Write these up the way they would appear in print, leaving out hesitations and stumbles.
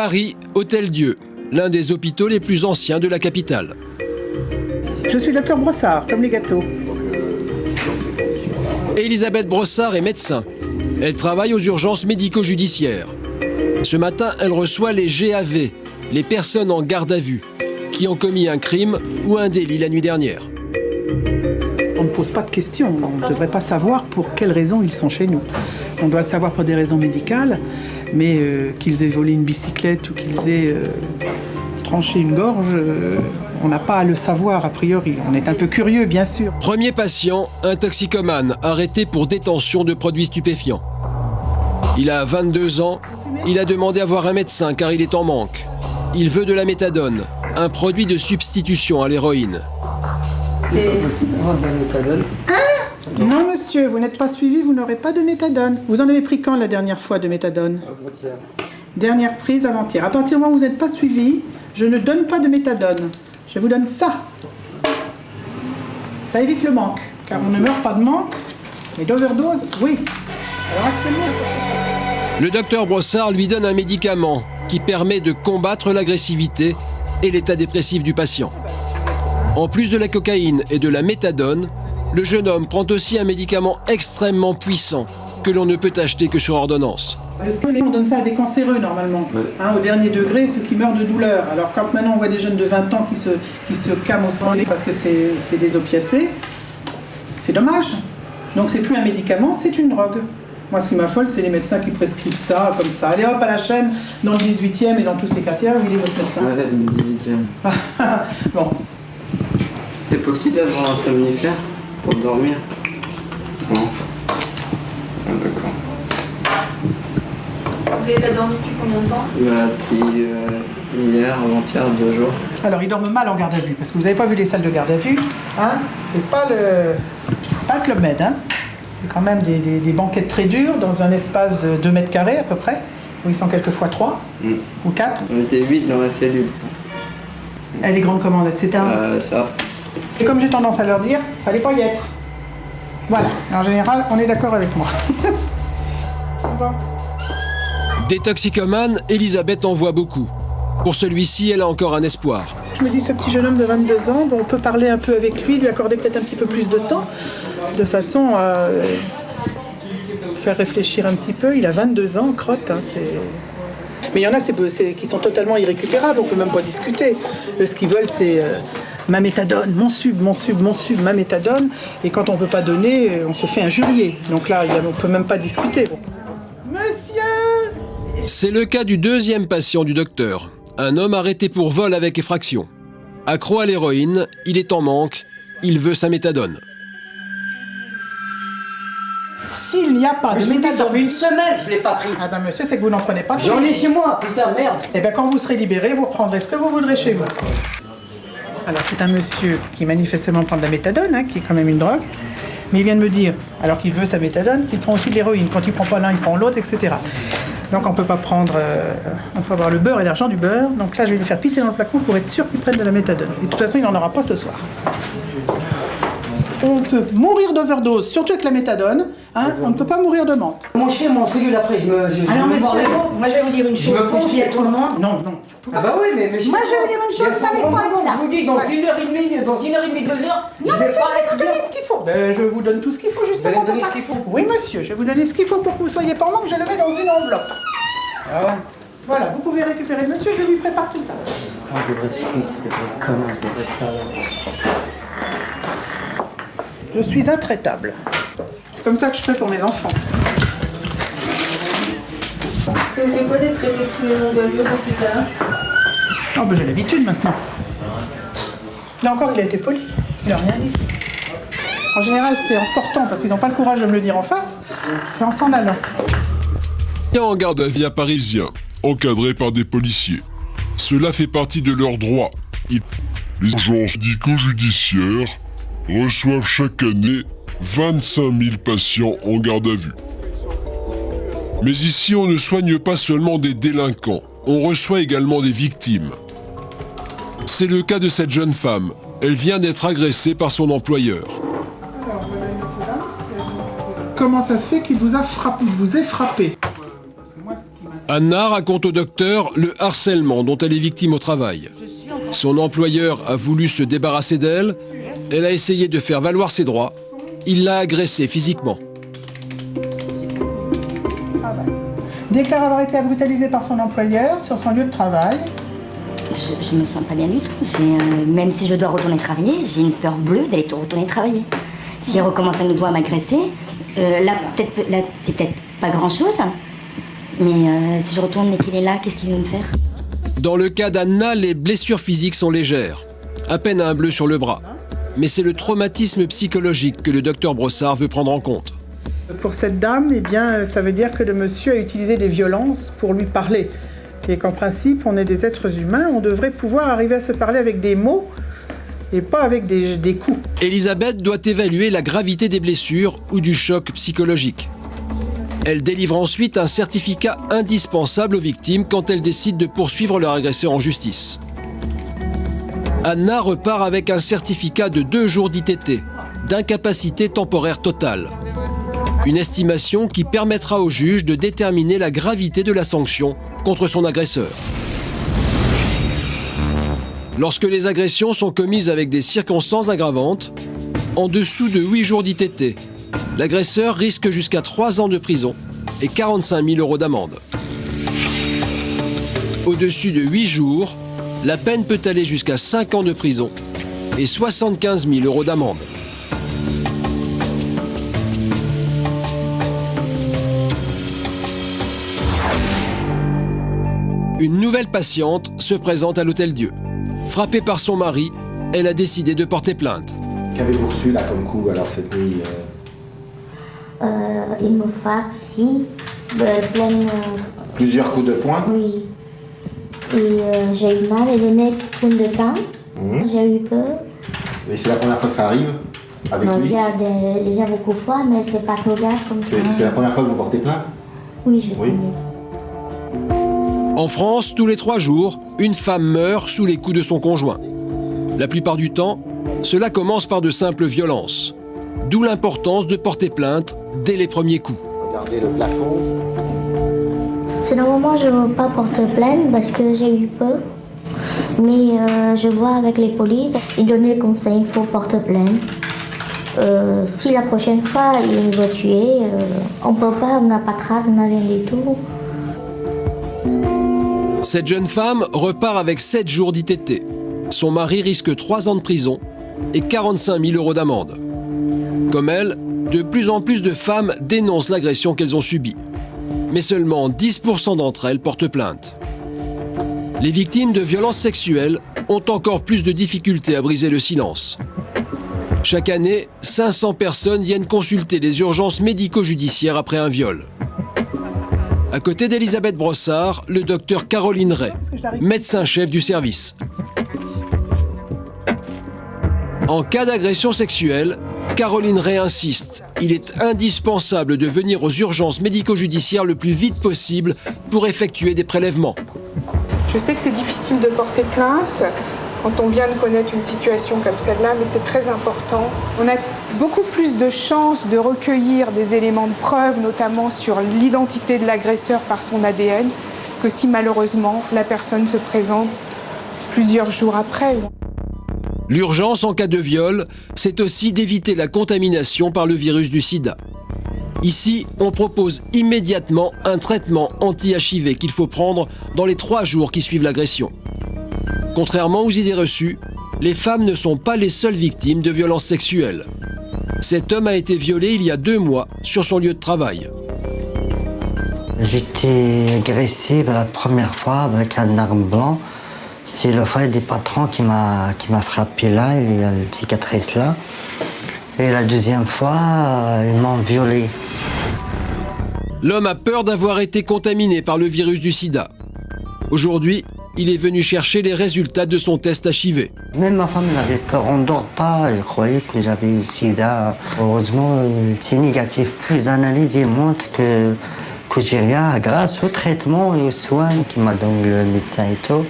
Paris, Hôtel-Dieu, l'un des hôpitaux les plus anciens de la capitale. Je suis docteur Brossard, comme les gâteaux. Elisabeth Brossard est médecin. Elle travaille aux urgences médico-judiciaires. Ce matin, elle reçoit les GAV, les personnes en garde à vue, qui ont commis un crime ou un délit la nuit dernière. On ne pose pas de questions, on ne devrait pas savoir pour quelles raisons ils sont chez nous. On doit le savoir pour des raisons médicales, mais qu'ils aient volé une bicyclette ou qu'ils aient tranché une gorge, on n'a pas à le savoir a priori. On est un peu curieux, bien sûr. Premier patient, un toxicomane arrêté pour détention de produits stupéfiants. Il a 22 ans, il a demandé à voir un médecin car il est en manque. Il veut de la méthadone, un produit de substitution à l'héroïne. C'est pas possible d'avoir de la méthadone. Non monsieur, vous n'êtes pas suivi, vous n'aurez pas de méthadone. Vous en avez pris quand la dernière fois de méthadone? Avant-hier. Dernière prise avant-hier. À partir du moment où vous n'êtes pas suivi, je ne donne pas de méthadone. Je vous donne ça. Ça évite le manque, car on ne meurt pas de manque, mais d'overdose, oui. Alors actuellement, Le docteur Brossard lui donne un médicament qui permet de combattre l'agressivité et l'état dépressif du patient. En plus de la cocaïne et de la méthadone, le jeune homme prend aussi un médicament extrêmement puissant que l'on ne peut acheter que sur ordonnance. on donne ça à des cancéreux normalement, au dernier degré, ceux qui meurent de douleur. Alors quand maintenant on voit des jeunes de 20 ans qui se cament au sang parce que c'est des opiacés, c'est dommage. Donc c'est plus un médicament, c'est une drogue. Moi ce qui m'affole, c'est les médecins qui prescrivent ça comme ça. Allez hop à la chaîne, dans le 18e et dans tous ces quartiers, où il est votre médecin? Ouais, le 18e. Bon. C'est possible d'avoir un somnifère pour dormir? Non. Ah, d'accord. Vous n'avez pas dormi depuis combien de temps? Depuis hier, avant-hier, 2 jours. Alors, il dorment mal en garde à vue, parce que vous n'avez pas vu les salles de garde à vue. Hein, c'est pas le Club Med. Hein. C'est quand même des banquettes très dures, dans un espace de 2 mètres carrés à peu près, où ils sont quelquefois 3 ou 4. On était 8 dans la cellule. Elle est grande comment, c'est un... Ça. Et comme j'ai tendance à leur dire, fallait pas y être. Voilà, en général, on est d'accord avec moi. Bon. Des toxicomanes, Elisabeth en voit beaucoup. Pour celui-ci, elle a encore un espoir. Je me dis, ce petit jeune homme de 22 ans, bon, on peut parler un peu avec lui accorder peut-être un petit peu plus de temps, de façon à faire réfléchir un petit peu. Il a 22 ans, crotte, hein, c'est... Mais il y en a qui sont totalement irrécupérables, on peut même pas discuter. Ce qu'ils veulent, c'est ma méthadone, mon sub, ma méthadone. Et quand on veut pas donner, on se fait injurier. Donc là, on peut même pas discuter. Monsieur! C'est le cas du deuxième patient du docteur. Un homme arrêté pour vol avec effraction. Accro à l'héroïne, il est en manque, il veut sa méthadone. S'il n'y a pas de méthadone... Ça fait une semaine, je l'ai pas pris. Ah ben monsieur, c'est que vous n'en prenez pas. J'en ai chez moi, putain, merde. Eh bien quand vous serez libéré, vous reprendrez ce que vous voudrez chez vous. Alors c'est un monsieur qui manifestement prend de la méthadone, hein, qui est quand même une drogue. Mais il vient de me dire, alors qu'il veut sa méthadone, qu'il prend aussi de l'héroïne. Quand il prend pas l'un, il prend l'autre, etc. Donc on peut pas prendre... on peut avoir le beurre et l'argent du beurre. Donc là, je vais lui faire pisser dans le placard pour être sûr qu'il prenne de la méthadone. Et de toute façon, il n'en aura pas ce soir. On peut mourir d'overdose, surtout avec la méthadone. Hein, on ne peut pas mourir de menthe. Mon chien, mon cellule après, Alors monsieur, moi je vais vous dire une chose, me que je dis à tout le monde. Non, non, surtout Ah bah oui, mais... Moi je vais vous dire une chose, ça va pas être là. Je vous dis, dans 1h30, 2 heures, Non monsieur, je vais vous donner ce qu'il faut. Ben, je vous donne tout ce qu'il faut, justement. Vous allez me donner pour ce qu'il faut? Oui, monsieur, je vais vous donner ce qu'il faut pour que vous soyez pas en manque. Je le mets dans une enveloppe. Ah ouais? Voilà, vous pouvez récupérer le monsieur, je lui prépare tout ça. Ah, je devrais fuir, je devrais être comment, je devrais être ça. Je suis intraitable. C'est comme ça que je fais pour mes enfants. Ça vous fait quoi d'être traité de tous les noms d'oiseaux dans ces cas-là? Oh, ben j'ai l'habitude maintenant. Là encore, il a été poli. Il n'a rien dit. En général, c'est en sortant, parce qu'ils n'ont pas le courage de me le dire en face. C'est en s'en allant. En garde à vue parisien, encadré par des policiers. Cela fait partie de leurs droits. Les urgences médico-judiciaires reçoivent chaque année 25 000 patients en garde à vue. Mais ici, on ne soigne pas seulement des délinquants, on reçoit également des victimes. C'est le cas de cette jeune femme. Elle vient d'être agressée par son employeur. Comment ça se fait qu'il vous a frappé, il vous ait frappé? Parce que moi, ce qui m'intéresse, Anna raconte au docteur le harcèlement dont elle est victime au travail. Son employeur a voulu se débarrasser d'elle. Elle a essayé de faire valoir ses droits. Il l'a agressée physiquement. Déclare avoir été brutalisée par son employeur sur son lieu de travail. Je me sens pas bien du tout. Même si je dois retourner travailler, j'ai une peur bleue d'aller retourner travailler. Si elle recommence à nouveau à m'agresser, là, c'est peut-être pas grand-chose. Mais si je retourne et qu'il est là, qu'est-ce qu'il veut me faire? Dans le cas d'Anna, les blessures physiques sont légères. À peine un bleu sur le bras. Mais c'est le traumatisme psychologique que le docteur Brossard veut prendre en compte. Pour cette dame, eh bien, ça veut dire que le monsieur a utilisé des violences pour lui parler. Et qu'en principe, on est des êtres humains, on devrait pouvoir arriver à se parler avec des mots et pas avec des coups. Elisabeth doit évaluer la gravité des blessures ou du choc psychologique. Elle délivre ensuite un certificat indispensable aux victimes quand elles décident de poursuivre leur agresseur en justice. Anna repart avec un certificat de 2 jours d'ITT, d'incapacité temporaire totale. Une estimation qui permettra au juge de déterminer la gravité de la sanction contre son agresseur. Lorsque les agressions sont commises avec des circonstances aggravantes, en dessous de 8 jours d'ITT, l'agresseur risque jusqu'à 3 ans de prison et 45 000 € d'amende. Au-dessus de 8 jours, la peine peut aller jusqu'à 5 ans de prison et 75 000 € d'amende. Une nouvelle patiente se présente à l'Hôtel-Dieu. Frappée par son mari, elle a décidé de porter plainte. Qu'avez-vous reçu là comme coup alors cette nuit Il me frappe ici, plein... Plusieurs coups de poing? Oui. Et j'ai eu mal et le nez coule de sang. J'ai eu peur. Et c'est la première fois que ça arrive avec non, lui? Déjà beaucoup de fois, mais c'est pas trop grave comme ça. C'est la première fois que vous portez plainte? Oui, je connais. En France, tous les 3 jours, une femme meurt sous les coups de son conjoint. La plupart du temps, cela commence par de simples violences. D'où l'importance de porter plainte dès les premiers coups. Regardez le plafond. C'est normalement je ne veux pas porter plainte parce que j'ai eu peur. Mais je vois avec les polices, ils donnent les conseils, il faut porter plainte. Si la prochaine fois il veut tuer, on peut pas, on n'a pas de trace, on n'a rien du tout. Cette jeune femme repart avec 7 jours d'ITT. Son mari risque 3 ans de prison et 45 000 € d'amende. Comme elle, de plus en plus de femmes dénoncent l'agression qu'elles ont subie. Mais seulement 10% d'entre elles portent plainte. Les victimes de violences sexuelles ont encore plus de difficultés à briser le silence. Chaque année, 500 personnes viennent consulter les urgences médico-judiciaires après un viol. À côté d'Elisabeth Brossard, le docteur Caroline Ray, médecin-chef du service. En cas d'agression sexuelle, Caroline Ray insiste. Il est indispensable de venir aux urgences médico-judiciaires le plus vite possible pour effectuer des prélèvements. Je sais que c'est difficile de porter plainte quand on vient de connaître une situation comme celle-là, mais c'est très important. On a beaucoup plus de chances de recueillir des éléments de preuve, notamment sur l'identité de l'agresseur par son ADN, que si malheureusement la personne se présente plusieurs jours après. L'urgence en cas de viol, c'est aussi d'éviter la contamination par le virus du sida. Ici, on propose immédiatement un traitement anti-HIV qu'il faut prendre dans les 3 jours qui suivent l'agression. Contrairement aux idées reçues, les femmes ne sont pas les seules victimes de violences sexuelles. Cet homme a été violé il y a 2 mois sur son lieu de travail. J'ai été agressé la première fois avec un arme blanc. C'est le frère des patrons qui m'a frappé là, il y a une cicatrice là. Et la deuxième fois, ils m'ont violé. L'homme a peur d'avoir été contaminé par le virus du sida. Aujourd'hui, il est venu chercher les résultats de son test HIV. Même ma femme avait peur, on ne dort pas, elle croyait que j'avais eu le sida. Heureusement, c'est négatif. Les analyses montrent que j'ai rien grâce au traitement et aux soins qu'il m'a donné le médecin et tout.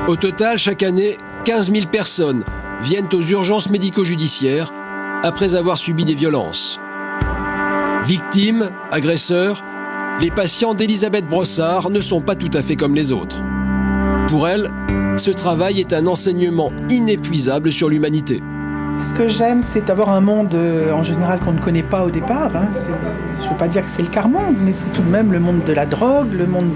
Au total, chaque année, 15 000 personnes viennent aux urgences médico-judiciaires après avoir subi des violences. Victimes, agresseurs, Les patients d'Elisabeth Brossard ne sont pas tout à fait comme les autres. Pour elle, ce travail est un enseignement inépuisable sur l'humanité. Ce que j'aime, c'est d'avoir un monde en général qu'on ne connaît pas au départ. Hein. Je ne veux pas dire que c'est le quart-monde, mais c'est tout de même le monde de la drogue, le monde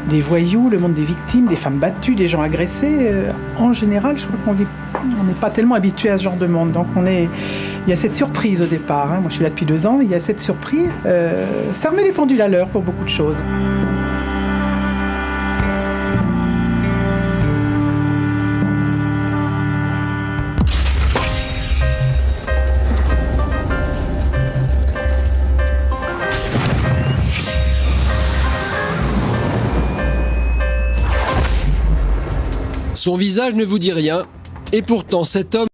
des voyous, le monde des victimes, des femmes battues, des gens agressés. En général, je crois qu'on n'est pas tellement habitué à ce genre de monde. Donc il y a cette surprise au départ. Hein. Moi, je suis là depuis 2 ans, il y a cette surprise. Ça remet les pendules à l'heure pour beaucoup de choses. Son visage ne vous dit rien, et pourtant cet homme